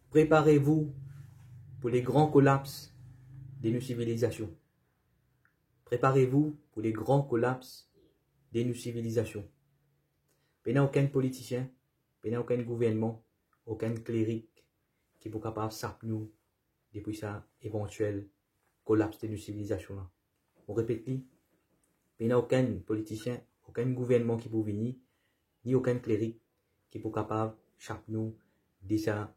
Préparez-vous pour les grands collapses de nos civilisations. Préparez-vous pour les grands collapses de nos civilisations. Il n'y a aucun politicien, il n'y a aucun gouvernement, aucun cléric qui est capable de s'appeler depuis ça éventuel collapse de nos civilisations. On répète, il n'y a aucun politicien, aucun gouvernement qui peut venir, ni aucun cléric qui est capable de s'appeler de ça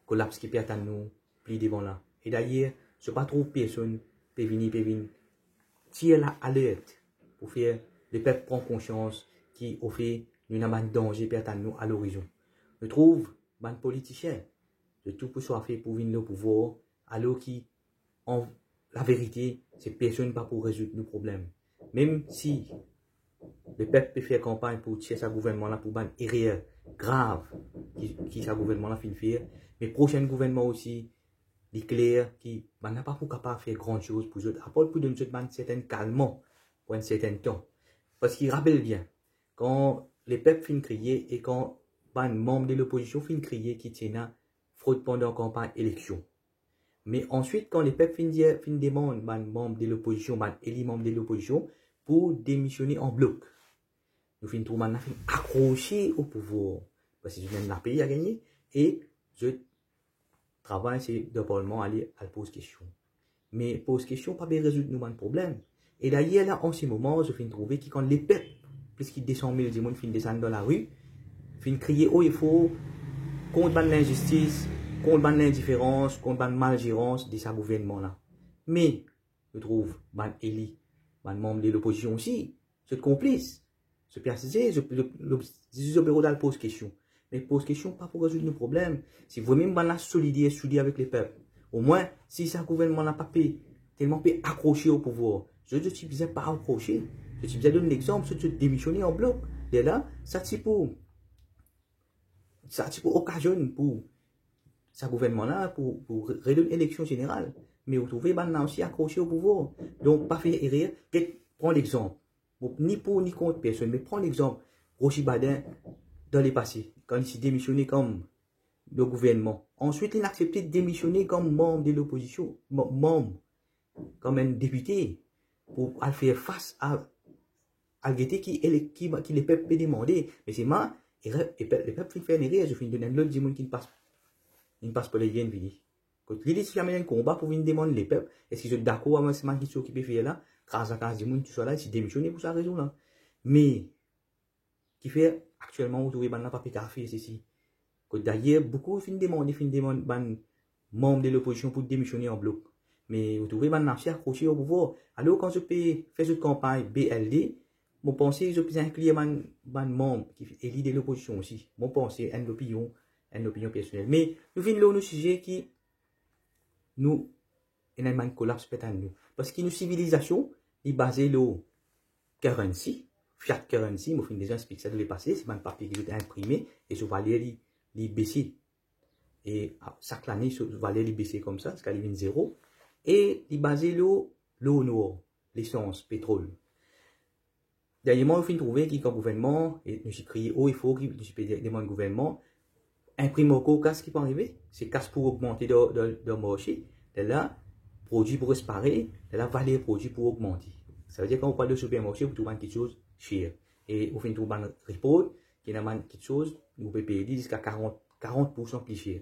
collapse qui peut attendre nous plus devant là. Et d'ailleurs, ce n'est pas trop personne peut venir tirer l'alerte pour faire le peuple prend conscience qui au fait nous avons un danger peut attendre nous à l'horizon. Je trouve les politiciens de tout pour soit fait pour venir au pouvoir alors qui en la vérité c'est personne pas pour résoudre nos problèmes. Même si le peuple peut faire campagne pour tirer sa gouvernement là pour ban erreur grave qui sa gouvernement là fin faire, mais prochain gouvernement aussi les clairs qui n'a pas pour capable de faire grand chose pour eux, à part pour donner un certain calmement pour un certain temps. Parce qu'il rappelle bien, quand les peuples finissent crier et quand les membres de l'opposition finissent crier qui tiennent fraude pendant la campagne élection. Mais ensuite, quand les peuples finissent demander les membres de l'opposition, les membres de l'opposition pour démissionner en bloc. Nous finissons tout accrochés au pouvoir. Parce que même le pays a gagné et je travail, c'est de Parlement aller à poser question. Mais pose question, pas bien résoudre nous un problème. Et d'ailleurs, là, en ce moment, je finis de trouver que quand les peuples, puisqu'ils descendent 1000 du monde, finissent descendre dans la rue, finissent crier, oh, il faut contre l'injustice, contre l'indifférence, contre la malgérance de ce gouvernement-là. Mais, je trouve, les membres de l'opposition aussi, se complice, se persister, le bureau d'aller pose question. Mais pose question pas pour résoudre nos problèmes. Si vous même la solidarité avec les peuples, au moins, si ce gouvernement n'a pas tellement accroché au pouvoir, je ne suis pas accroché. Je suis bien donné l'exemple, je suis démissionné en bloc. Et là, ça c'est pour occasion pour ce gouvernement-là, pour réduire l'élection générale. Mais vous trouvez, maintenant aussi accroché au pouvoir. Donc, pas faire erreur. Prends l'exemple. Ni pour ni contre personne, mais prends l'exemple. Rochi Badin, dans les passés, quand il s'est démissionné comme le gouvernement. Ensuite, il a accepté de démissionner comme membre de l'opposition, membre, comme un député, pour faire face à l'guetter qui les peuples peut demander. Mais c'est moi, les peuples font faire une erreur, je finis de donner l'autre du monde qui ne passe pas les gains, quand il y a un combat pour venir demander les peuples, est-ce qu'ils sont d'accord avec ce qui s'occupe de faire là, grâce à cause du monde qui soit là, il s'est démissionné pour sa raison là. Mais, qui fait actuellement, vous trouvez pas pu faire ceci. D'ailleurs, beaucoup fin demandent membres de l'opposition pour démissionner en bloc. Mais vous trouvez maintenant accroché au pouvoir. Alors, quand je peux faire cette campagne BLD, mon pensée, je peux inclure un membre qui est l'idée de l'opposition aussi. Mon pensée, une opinion personnelle. Mais nous venons là au sujet qui nous, il y a un collapse peut-être nous. Parce que nos civilisations, est basée sur currency, fiat currency, moi, je déjà expliqué ça de le passé, c'est un papier qui est imprimé et je valeur les baisser. Et chaque année, je valeur les baisser comme ça, jusqu'à les 0. Et il est basé sur l'eau noire, l'essence, pétrole. Dernièrement, il faut trouver qu'il y a un gouvernement, et nous avons crié, oh, il faut qu'il y ait un gouvernement, imprime au casse qui peut arriver, c'est casse pour augmenter le marché, de là, produit pour réparer, de là, valeur produit pour augmenter. Ça veut dire que quand on parle de supermarché, vous trouvez quelque chose cher. Et au fin de un report, qui a quelque chose, vous pouvez payer jusqu'à 40% plus cher.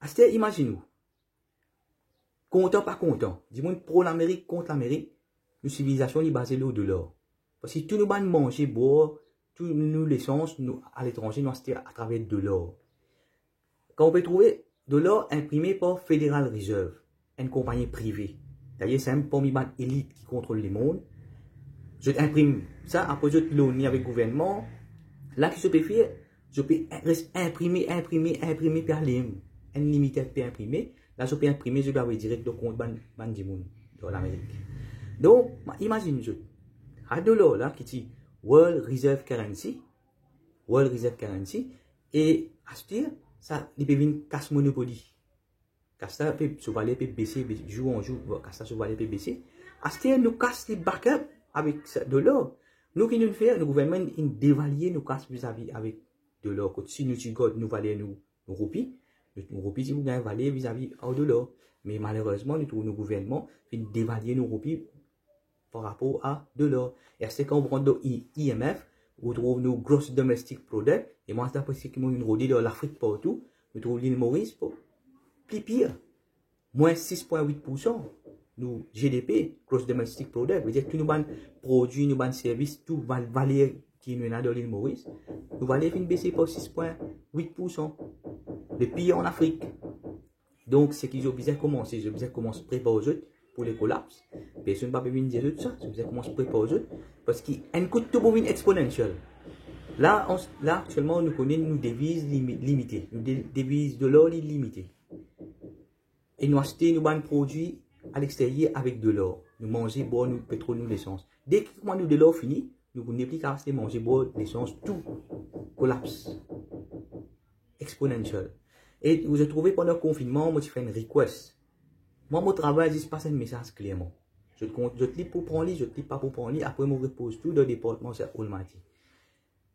C'est imaginez-vous. Content, pas content. Dis-moi, pro l'Amérique, contre l'Amérique, nos civilisations sont basées sur $. Parce que tout nous ban manger, boire, tout nous l'essence, nous, à l'étranger, nous achetons à travers $. Quand on peut trouver $, imprimé par Federal Reserve, une compagnie privée. D'ailleurs, c'est un parmi les élites qui contrôle le monde. Je imprime ça, après je l'ai avec le gouvernement. Là, ce que je peux faire, je peux imprimer, puis aller, un limité peut imprimer. Là, je peux imprimer, je dois avoir direct le compte du monde dans l'Amérique. Donc, imagine, à $, là, qui dit World Reserve Currency, et à ce dire, ça, il peut venir casse monopoly. Casta peut se valer peut baisser jour en jour, Casta se valer peut baisser. À ce temps, nous casse les backups avec $. Nous qui nous faisons, le gouvernement il dévalue nous casse vis-à-vis avec $. Si nous tigons, nous valons nous roupies, Nous roupies, si vous gagnez valeur vis-à-vis au dollar. Mais malheureusement, nous trouvons nos gouvernements qui dévaluent nos roupies par rapport à dollar. Et c'est quand on prend de IMF, vous trouvez nos gross domestic product, et moi, c'est après ce qui m'ont rodé dans l'Afrique partout, nous trouvons l'île Maurice, plus pire, moins 6,8%. Nous, GDP, gross domestic product, veut dire que tous nos produits, nos services, tout valeur qui nous a dans l'île Maurice, nous valeur fin baisser par 6,8%. Le pire en Afrique. Donc, c'est qu'ils ont besoin de commencer. Ils ont besoin de commencer à préparer aux autres pour les collapses. Personne ne va pas venir dire ça. Ils ont besoin de commencer à préparer aux autres. Parce qu'il y a un coût de tout exponentiel. Là, actuellement, nous connaissons nos devises limitées. Nos devises de l'or limitées. Et nous achetons nos produits à l'extérieur avec de l'or. Nous mangeons, boire, nous pétrole, nous l'essence. Dès que nous de l'or fini, nous n'avons plus qu'à acheter, manger, boire, l'essence, tout collapse. Exponentiel. Et vous avez trouvé pendant le confinement, moi, je fais une request. Moi, mon travail, je passe un message clairement. Je te lis pour prendre, je te lis pas pour prendre. Après, je repose tout dans le département, c'est Almaty.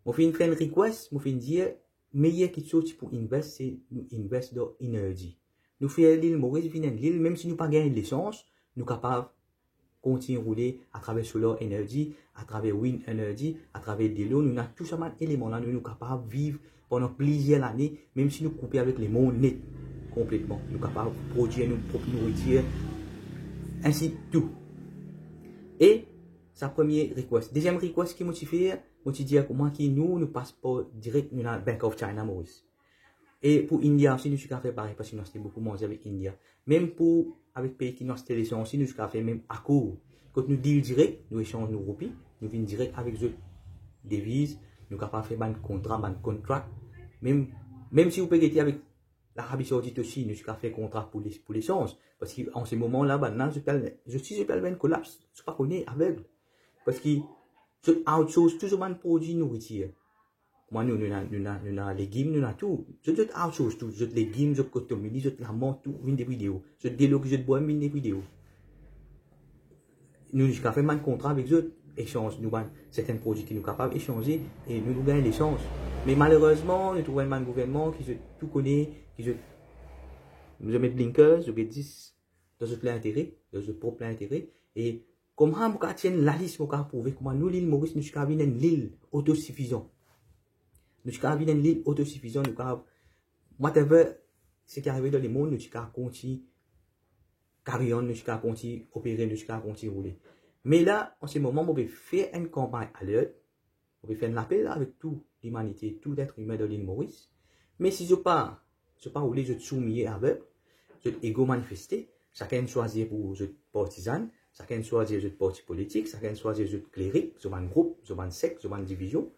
Je fais une request, je fais dire, meilleur qui sorti pour investir, c'est nous investir dans l'énergie. Nous faisons l'île Maurice, l'île, même si nous pas gagné l'essence, nous sommes capables de continuer à rouler à travers solar energy, à travers wind energy, à travers de l'eau. Nous avons tous ces éléments-là, nous sommes capables de vivre pendant plusieurs années, même si nous coupons avec les mondes nets complètement. Nous sommes capables de produire nos propres nourritures, ainsi tout. Et sa première request. Deuxième request qui m'a fait, moi je dis à moi qui nous passe pas direct dans la Bank of China Maurice. Et pour India aussi, nous sommes fait pareil parce que nous avons beaucoup mangé avec India. Même pour avec pays qui nous ont laissé aussi, nous sommes fait même à court. Quand nous deal direct, nous échangeons nos roupies, nous venons direct avec eux devises, nous sommes capables de faire un contrat, un contrat. Même si vous pouvez être avec l'Arabie Saoudite aussi, nous sommes fait contrat pour l'essence. Parce qu'en ce moment-là, je suis un collapse, je ne suis pas connu aveugle. Parce que je outsource toujours un produit nourriture. Moi, nous avons légumes, nous avons tout. Je outsource tout. Je légumes, je cotomini, je la monte tout, une des vidéos. Je délogue, je bois, une des vidéos. Nous avons fait un contrat avec eux, échange, nous avons certains produits qui nous sommes capables d'échanger et nous gagnons l'échange. Mais malheureusement, nous trouvons un gouvernement qui tout connaît, qui nous met blinkers, nous met 10 dans notre intérêt, dans notre propre intérêt. Et comment nous tiens la liste pour prouver comment nous, l'île Maurice, nous sommes une île autosuffisante. Nous sommes une île autosuffisante, nous sommes, whatever, ce qui arrive dans le monde, nous sommes continuer carrière, nous sommes continuer opérer, nous sommes continuer rouler. Mais là, en ce moment, on peut faire une campagne à l'heure, on peut faire un appel avec toute l'humanité, tout être humain de l'île Maurice. Mais si je pas rouler, je soumis avec, je égo manifester, chacun choisit pour je partisan, chacun choisit je parti politique, chacun choisit je clérique, je un groupe, je un secte, je une division.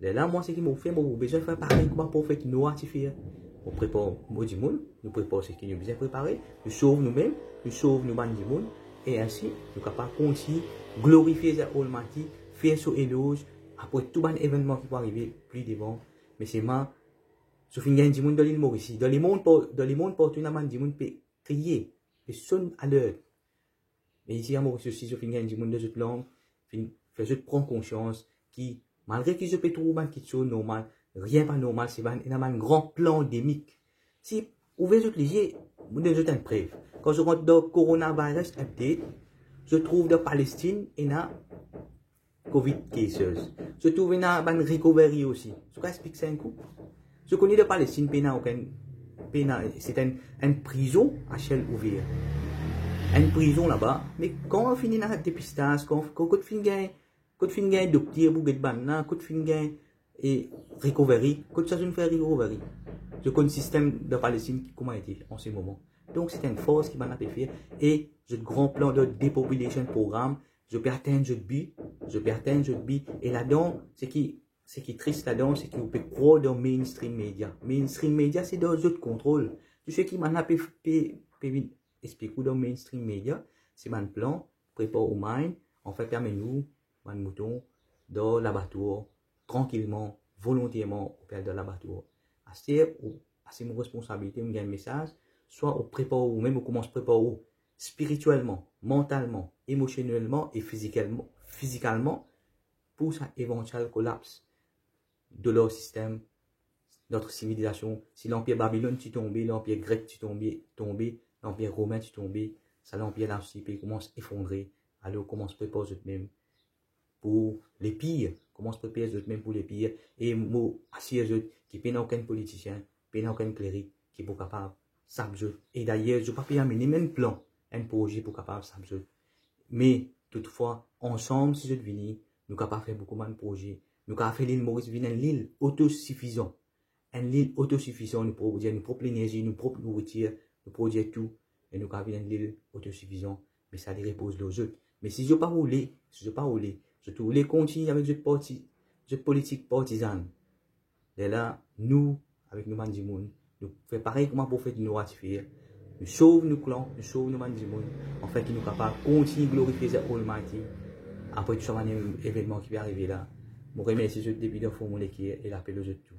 Là, moi, c'est qui m'a fait, moi, besoin de faire pareil, comment pour faire nous ratifier. On prépare du monde, nous préparons ce qui nous bien préparé, nous sauvons nous-mêmes, nous sauvons nous du monde, et ainsi, nous sommes capables de continuer, glorifier les Almaty, faire son éloge, après tout un événement qui peut arriver plus devant. Mais c'est moi, je finis du monde dans l'île Maurice. Dans les mondes partout, il y a du monde peut crier, peut sonner à l'heure. Mais ici, à Maurice aussi, je finis du monde dans cette langue, je prends conscience qui, malgré que je peux trouver quelque chose normal, rien pas normal, c'est un grand plan endémique. Si vous voulez les yeux, vous avez une preuve. Quand je rentre dans le coronavirus update, je trouve de Palestine et na Covid cases. Je trouve une recovery aussi. Je vais expliquer ça un coup. Je connais de Palestine, c'est une prison à ciel ouvert. Une prison là-bas, mais quand on finit dans le dépistage, quand on finit un docteur pour quand on finit et recovery, quand ça je fais recovery. Je connais le système de Palestine qui comment été en ce moment. Donc c'est une force qui m'a fait et j'ai un grand plan de depopulation programme. Je peux atteindre ce but, et là-dedans, ce qui est triste là-dedans, c'est qu'on peut croire dans mainstream média. Mainstream média, c'est dans autres contrôles. Tu sais qui m'a expliqué dans mainstream média, c'est un plan, prépare au mind, en fait, permet-nous, un mouton, dans l'abattoir, tranquillement, volontairement, au père de l'abattoir. C'est mon responsabilité, on gagne un message, soit on prépare ou même on commence à préparer spirituellement, mentalement, émotionnellement et physiquement pour ça éventuel collapse de leur système notre civilisation. Si l'Empire Babylone est tombé, l'Empire grec est tombé, l'Empire romain est tombé, ça l'Empire d'Archipel commence à effondrer. Alors, comment se prépare eux-mêmes pour les pires? Comment se prépare eux-mêmes pour les pires? Et moi, assis eux, qui ne aucun politicien, pas aucun cléric, qui est pas capable, de et d'ailleurs, je ne peux pas amener même plan, un projet pour capable de mais, toutefois, ensemble, si je devine, nous sommes capables de faire beaucoup de projets. Nous avons fait l'île Maurice une île autosuffisante. Une île autosuffisante, nous produisons notre propre énergie, notre propre nourriture, nous produisons tout. Et nous avons une île autosuffisante. Mais ça les repose les autres. Mais si je ne pas rouler, je voulais continuer avec cette politique partisane. Et là, nous, avec nous, Mandimoun, nous faisons pareil comme pour faire nous ratifier. Nous sauvons nos clans, nous sauvons nos Mandimoun, en fait, qui nous capables de continuer à glorifier cette Almighty. Après tout ça, événement qui va arriver là. Je remercie ceux depuis le fond de mon équipe et l'appel aux autres.